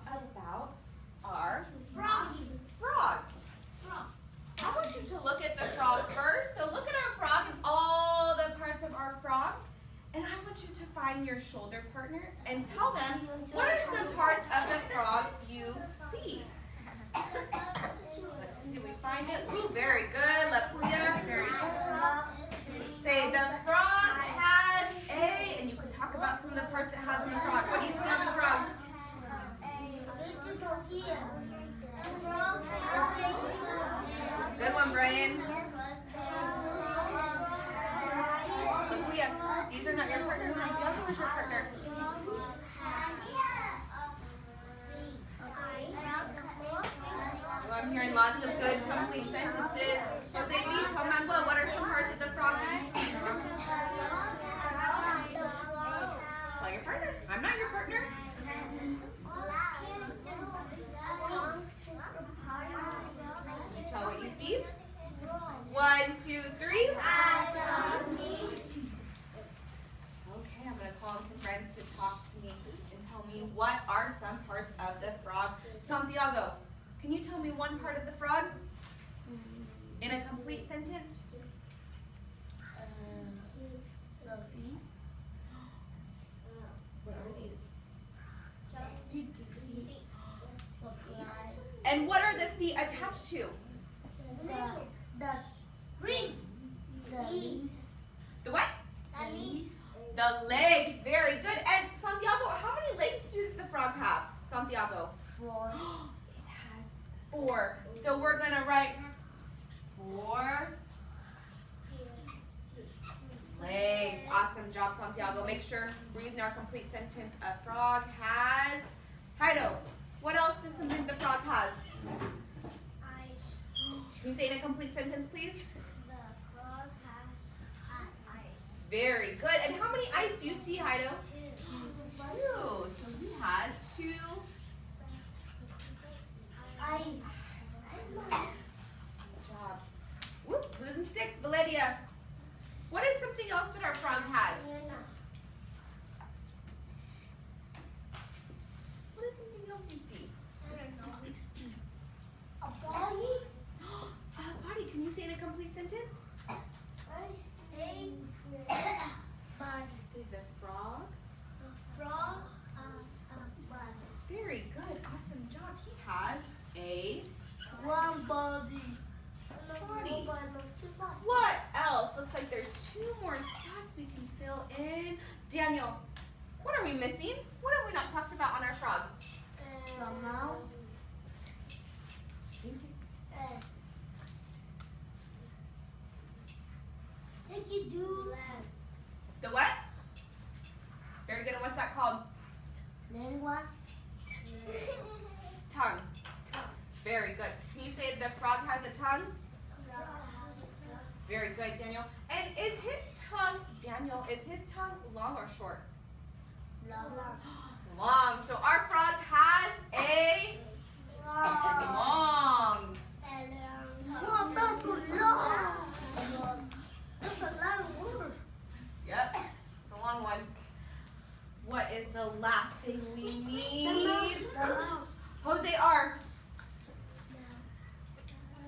talk about our Frog. frog. I want you to look at the frog first. So look at our frog and all the parts of our frog. And I want you to find your shoulder partner and tell them what are some parts of the frog you see. Let's see, did we find it? Ooh, very good, LaPuya. Very good. Say the frog has a, and you can talk about some of the parts it has in the frog. What do you see on the frog? Good one, Brian. LaPuya, these are not your partners. Who is your partner? Oh, I'm hearing lots of good complete sentences. Jose B, tell Manuel, what are some parts of the frog that you see? Tell your partner. I'm not your partner. Did you tell what you see? 1, 2, 3. Okay, I'm going to call in some friends to talk to me and tell me what are some parts of the frog. Santiago, can you tell me one part of the frog in a complete sentence? The feet. What are these? The And what are the feet attached to? ring. The leaves. The what? The leaves. The legs. Very good. And Santiago, how many legs does the frog have? Santiago? 4. It has 4. So we're going to write 4 legs. Awesome job, Santiago. Make sure we're using our complete sentence. A frog has. Heido, what else is something the frog has? Eyes. Can you say it in a complete sentence, please? The frog has eyes. Very good. And how many eyes do you see, Heido? 2. 2. So he has 2 Eyes. Excellent. Good job. Whoop, losing sticks. Valeria, what is something else that our frog has? What is something else you see? A body. Body, can you say in a complete sentence? Body. Say the frog. Frog. Body. Very good. Awesome job. He has a One body. body. What else? Looks like there's 2 more spots we can fill in. Daniel, what are we missing? What have we not talked about on our frog? The mouth. Thank you, do. The what? Very good. And what's that called? Lengua. Tongue. Very good. Can you say the frog has a tongue? Very good, Daniel. And is his tongue, Daniel, is his tongue long or short? Long. So our frog has a long. Yep. It's a long one. What is the last thing we need? Jose R.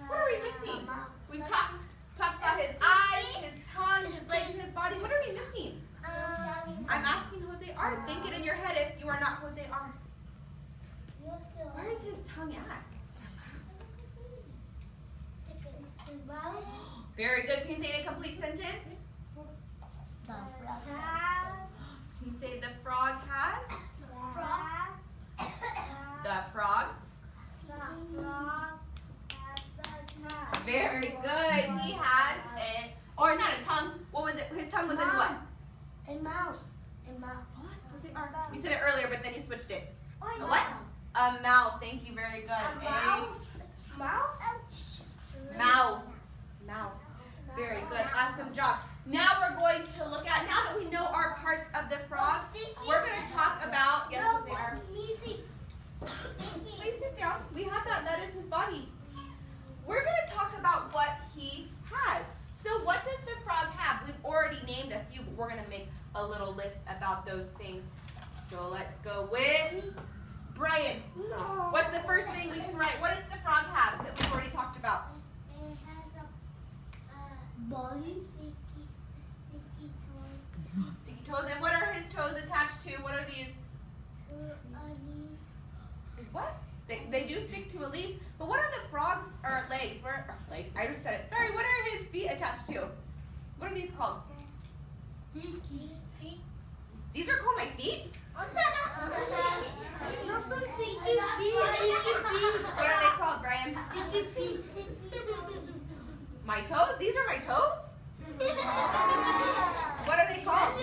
What are we missing? We talked about his eyes, his tongue, his legs, his body. What are we missing? I'm asking Jose R. Think it in your head if you are not Jose R. Where is his tongue at? Very good. Can you say it in a complete sentence? Can you say the frog has? The frog. Very good. He has or not a tongue. What was it? His tongue was in what? A mouse. What? Was it? You said it earlier, but then you switched it. A what? A mouth. Thank you. Very good. Mouth. Mouth. Very good. Awesome job. Now we're going to look at, now that we know our parts of the frog, we're going to talk about, yes, Jose R. Please sit down. We have that. That is his body. We're going to talk about what he has. So what does the frog have? We've already named a few, but we're going to make a little list about those things. So let's go with Brian, No. what's the first thing we can write? What does the frog have that we've already talked about? It has a body. Sticky toy. Sticky toes. And what are his toes attached to? What are these? To a leaf. Is what? They do stick to a leaf. But what are the frogs or legs? Legs. I just said it. Sorry. What are his feet attached to? What are these called? Sticky feet. These are called my feet? No, some sticky feet. What are they called, Brian? Sticky feet. My toes? These are my toes? What are they called?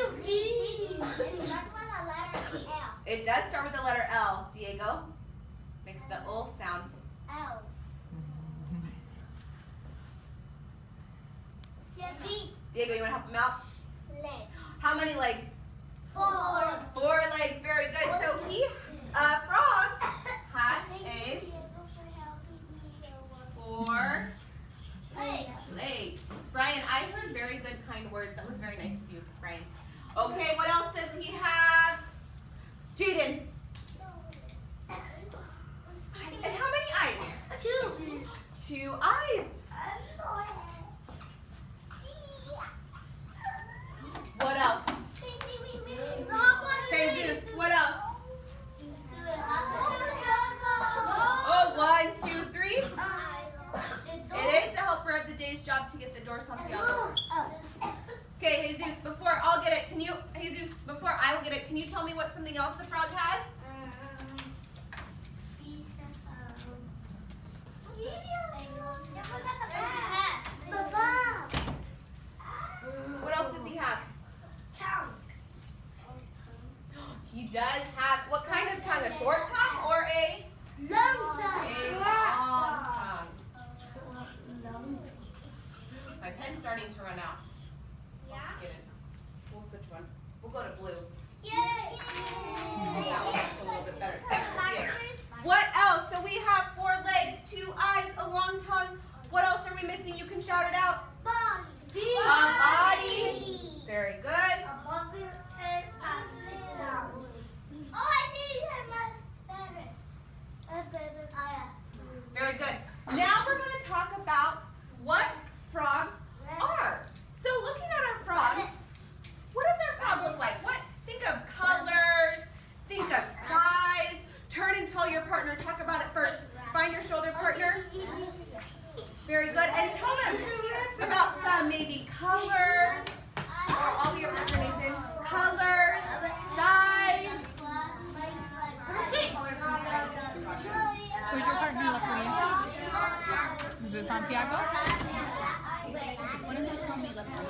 It does start with the letter L. Diego makes the L sound. L. Diego, you want to help him out? Leg. How many legs? 4. 4 legs. Very good. So frog has a 4 legs. Brian, I heard very good, kind words. That was very nice of you, Brian. Okay, what else does he have? Jaden. And how many eyes? 2. 2 eyes. What else? Jesus, what else? Oh, 1, 2, 3. It is the helper of the day's job to get the door Santiago. Okay, Jesus, before I'll get it, before I will get it, can you tell me what something else the frog has? What else does he have? He does have, what kind of tongue? A short tongue or a long tongue? My pen's starting to run out. Get it. We'll switch one. We'll go to blue. That one's a little bit better. So see it. What else? So we have 4 legs, 2 eyes, a long tongue. What else are we missing? You can shout it out. A body. Very good. Very good. Now we're going to talk about what frogs are. So looking at our frog, what does our frog look like? Think of colors, think of size. Turn and tell your partner, talk about it first. Find your shoulder partner. Very good. And tell them about some maybe colors, or all your partner, Nathan. Colors, size. Who's your partner look for you? Is it Santiago? What did they tell me look for you?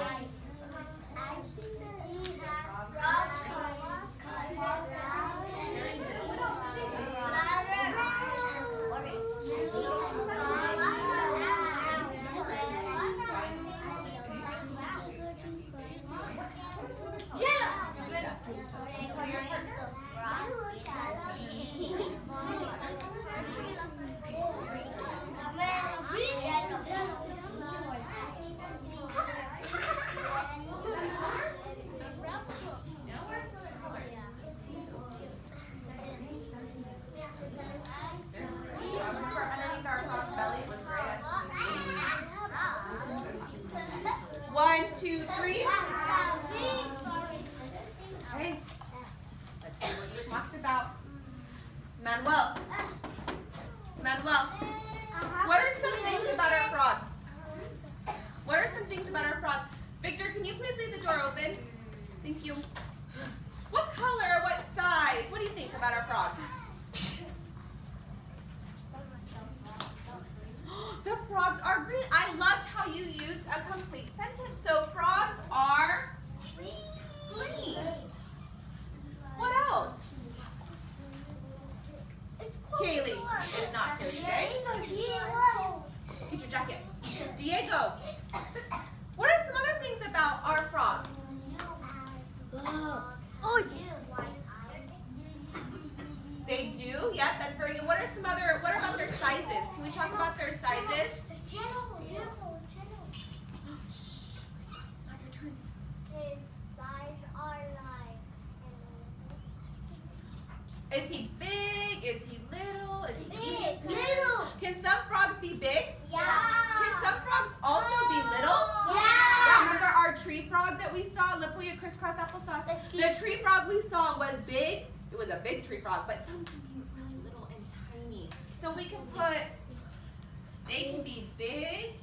One, two, three. Okay. Let's see what you talked about. Manuel. What are some things about our frog? What are some things about our frog? Victor, can you please leave the door open? Thank you. What color, what size? What do you think about our frog? The frogs are green. I loved how you used a complete sentence. So frogs are green. What else? Kaylee is not here today. Get your jacket. Diego, what are some other things about our frogs? They do? Yep, that's very good. What about their sizes? Can we talk about their sizes? Shh, it's not your turn. Is he big? Is he little? Is he Big. little? Can some frogs be big? Yeah. Can some frogs also be little? Yeah. Remember our tree frog that we saw? Lapuya crisscross applesauce. The tree frog we saw was big. It was a big tree frog, but some can be really little and tiny. So we can put, they can be big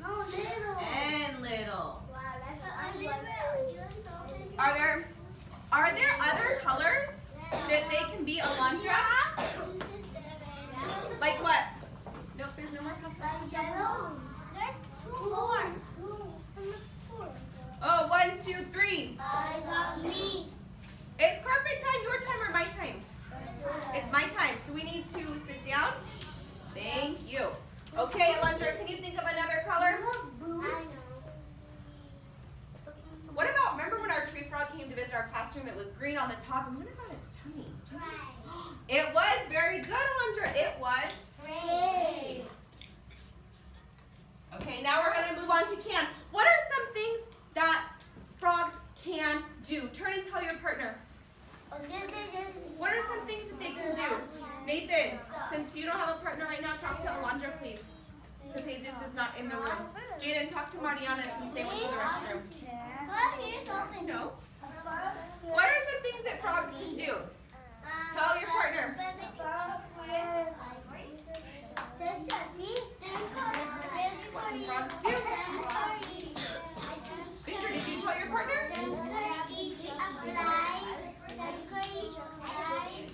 No, little. and little. Wow, that's a little. Are there other colors that they can be, Alondra? Like what? Nope, there's no more customers. Yellow. There's two more. Oh, 1, 2, 3. I love me. Is carpet time your time or my time? It's my time. So we need to sit down. Thank you. Okay, Alondra, can you think of another color? What about, remember when our tree frog came to visit our classroom? It was green on the top. And what about its tummy? It was very good, Alondra. It was. Great. Okay, now we're going to move on to can. What are some things that frogs can do? Turn and tell your partner. What are some things that they can do? Nathan, since you don't have a partner right now, talk to Alondra, please. Because Jesus is not in the room. Jaden, talk to Mariana since they went to the restroom. No. What are some things that frogs can do? Tell your partner. What can frogs do? Victor, did you tell your partner?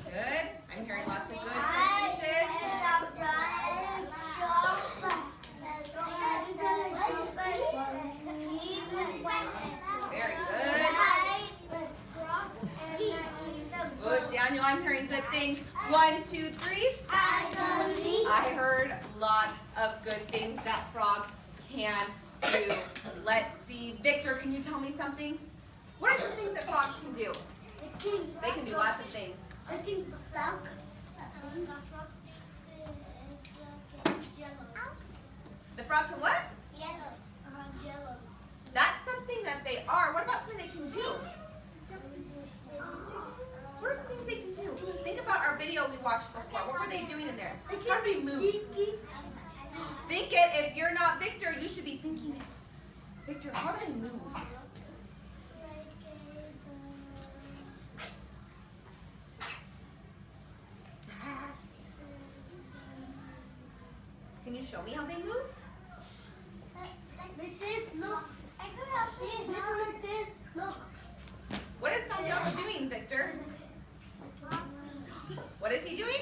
Good. I'm hearing lots of good sentences. Very good. Good, Daniel. I'm hearing good things. 1, 2, 3. I heard lots of good things that frogs can do. Let's see. Victor, can you tell me something? What are some things that frogs can do? They can do lots of things. The frog can what? That's something that they are. What about something they can do? What are some things they can do? Think about our video we watched before. What were they doing in there? How do they move? Think it. If you're not Victor, you should be thinking it. Victor, how do they move? Can you show me how they move? What is Santiago doing, Victor? What is he doing?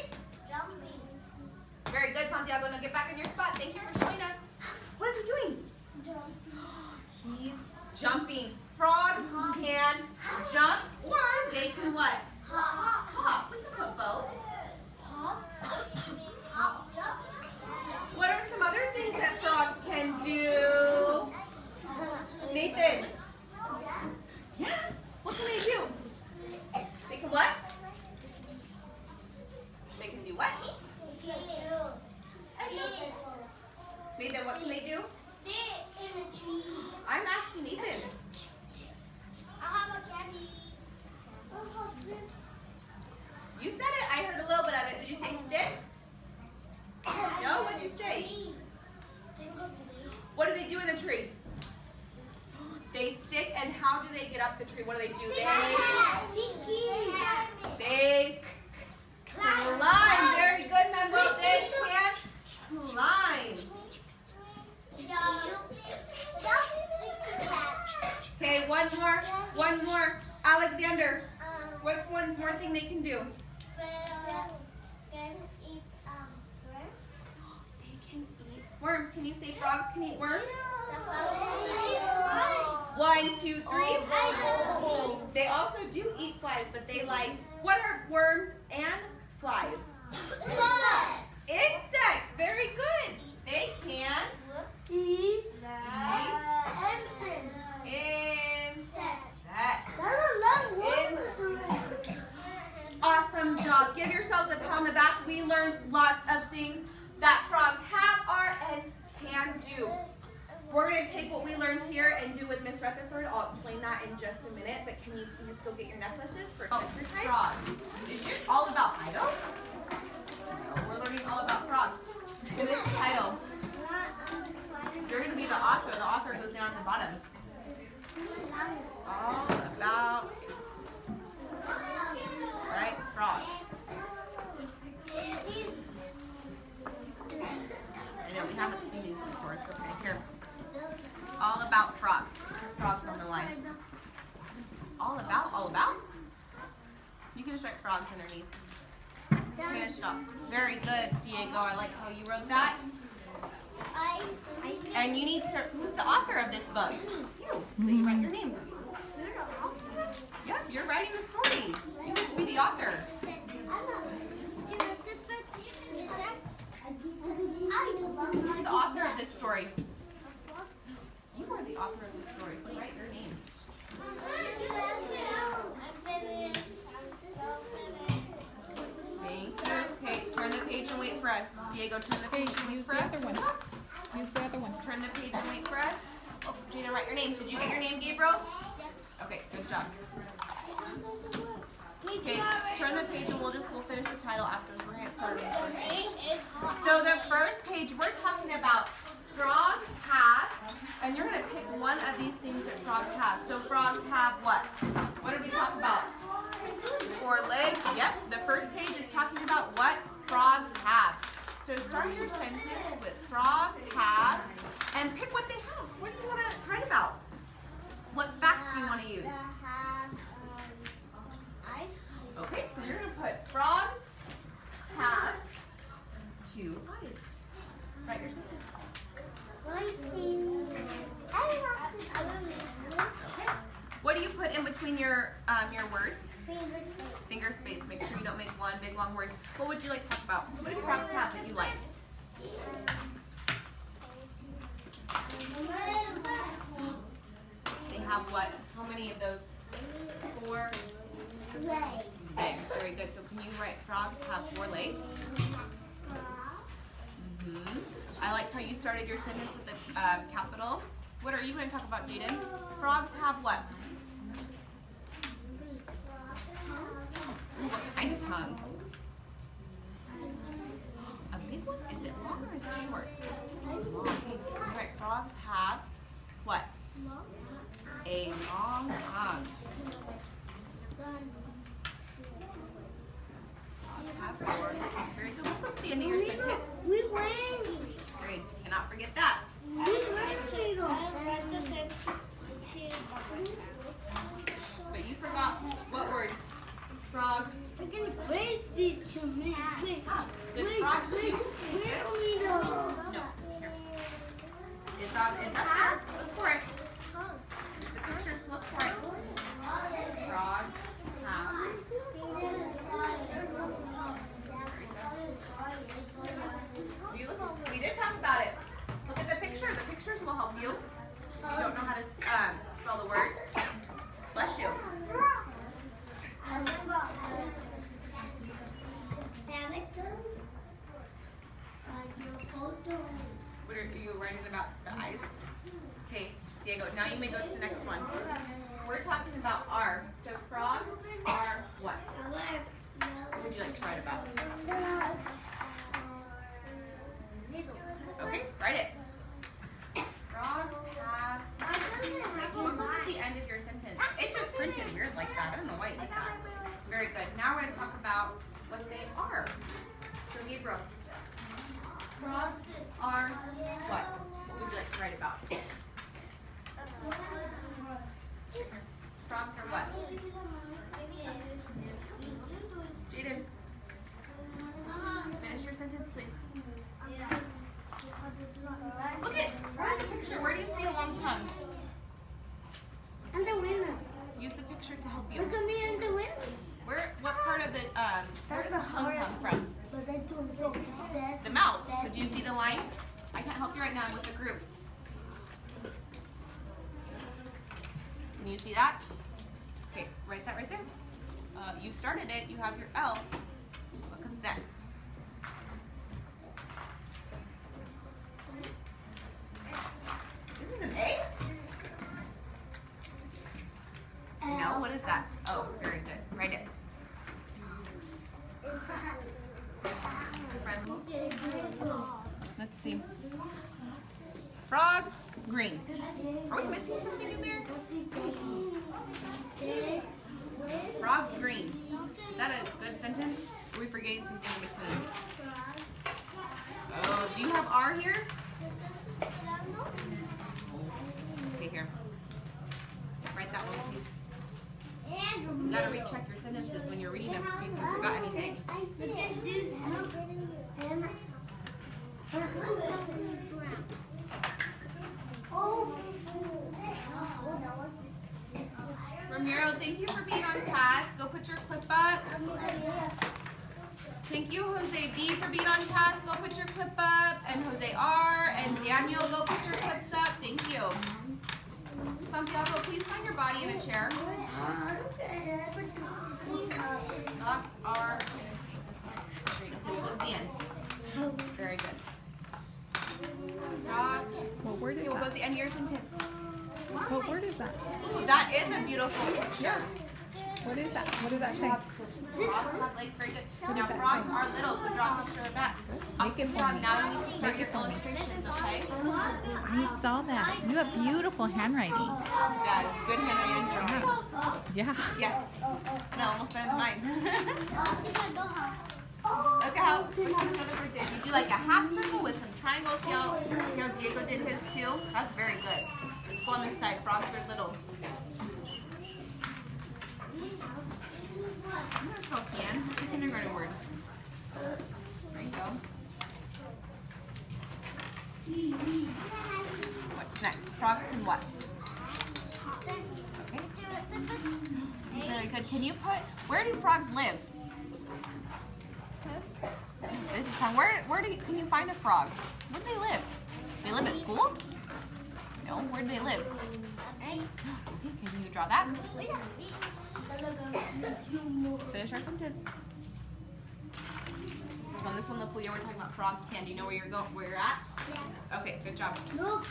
Very good, Santiago. Now get back in your spot. Thank you for showing us. What is he doing? He's jumping. Frogs can jump or they can what? Hop. We can put both. What are some other things that frogs can do? Nathan. Yeah. What can they do? They can what? They can do what? Nathan, what can they do? I'm asking Nathan. You said it. I heard a little bit of it. Did you say stick? No? What did you say? What do they do in the tree? They stick, and how do they get up the tree? What do they do? They climb. Very good, Membo. They can climb. Okay, one more. Alexander, what's one more thing they can do? They can eat worms. Can you say frogs can eat worms? 1, 2, 3. They also do eat flies, but they like, what are worms and flies? Insects. Very good. They can eat insects. Awesome job. Give yourselves a pat on the back. We learned lots of things that frogs have, are, and can do. We're going to take what we learned here and do with Miss Rutherford. I'll explain that in just a minute, but can you please go get your necklaces for center time? Frogs. Is it all about Fido? all about frogs. Finish the title. You're going to be the author. The author goes down at the bottom. All about, right, frogs. I know we haven't seen these before. It's okay. Here. All about frogs. Frogs on the line. All about? You can just write frogs underneath. Finish it off. Very good, Diego. I like how you wrote that. And you need to, who's the author of this book? You. So you write your name. Yep, you're writing the story. You get to be the author. Who's the author of this story? You are the author of this story, so write your name. Thank you. Okay, turn the page and wait for us. Diego, turn the page and wait for us. Use the other one. Turn the page and wait for us. Oh, Jada, write your name. Did you get your name, Gabriel? Okay, good job. Okay, turn the page and we'll finish the title afterwards. We're going to get started on the first page. So the first page, we're talking about frogs have, and you're going to pick one of these things that frogs have. So frogs have what? What did we talk about? 4 legs. Yep, the first page is talking about what frogs have. So start your sentence with frogs have, and pick what they have. What do you want to write about? What facts do you want to use? Okay, so you're going to put frogs have 2 eyes. Write your sentence. What do you put in between your words? Finger space. Make sure you don't make one big long word. What would you like to talk about? What do frogs have that you like? They have what? How many of those? 4 legs. Very good. So can you write frogs have 4 legs? I like how you started your sentence with a capital. What are you going to talk about, Jaden? Frogs have what? What kind of tongue? A big one? Is it long or is it short? Long. Okay, so you write frogs have what? A long tongue. Frogs have 4. That's very good. What was the end of your sentence? Great. Cannot forget that. But you forgot what word? Frogs. Does frogs chew? No. Here. It's up there. Look for it. The pictures to look for it. Frogs have. We did talk about it. Look at the picture. The pictures will help you. If you don't know how to spell the word. Bless you. What are you writing about the eyes? Okay, Diego, now you may go to the next one. We're talking about are. So frogs are what? What would you like to write about? Okay, write it. Frogs have. What was at the end of your sentence? It just printed weird like that. I don't know why it did that. Very good. Now we're going to talk about what they are. So Gabriel, frogs are what? What would you like to write about? Frogs are what? Jaden, finish your sentence, please. Look at, where's the picture? Where do you see a long tongue? And the window. Use the picture to help you. Look at me in the window. What part of the where does the tongue come from? The mouth. So do you see the line? I can't help you right now. I'm with the group. Can you see that? Okay, write that right there. You started it. You have your L. What comes next? This is an A? No, what is that? Oh, very good. Write it. friend. Let's see. Frogs, green. Are we missing something in there? Frogs, green. Is that a good sentence? Or are we forgetting something in between? Oh, do you have R here? Okay, here. Write that one, please. You gotta recheck your sentences when you're reading them to see if you forgot anything. Ramiro, thank you for being on task. Go put your clip up. Thank you, Jose B, for being on task. Go put your clip up. And Jose R. And Daniel, go put your clips up. Thank you. Santiago, please find your body in a chair. Dogs are. What was the end? Very good. Dogs. What word is Okay, what that? was the end of your sentence? What word is that? Ooh, that is a beautiful picture. What is that? What does that say? Frogs have legs, very good. What Now does that frogs say? are little, so draw a picture of that. Make it Awesome for job. me. Now you need to start your illustrations, okay? I saw that. You have beautiful handwriting. Does good handwriting and drawing. Yeah. Yes. I know, almost better than mine. Look at how Rutherford did. You do like a half circle with some triangles. See how Diego did his too? That's very good. Let's go on this side. Frogs are little. I'm gonna spell can. It's a kindergarten word. There you go. What's next? Frogs can what? Okay. Very good. Can you put, where do frogs live? This is time. Can you find a frog? Where do they live? They live at school? No, where do they live? Okay, can you draw that? Let's finish our sentence. On this one, the we're talking about frogs can. Do you know where you're at? Okay, good job. Look.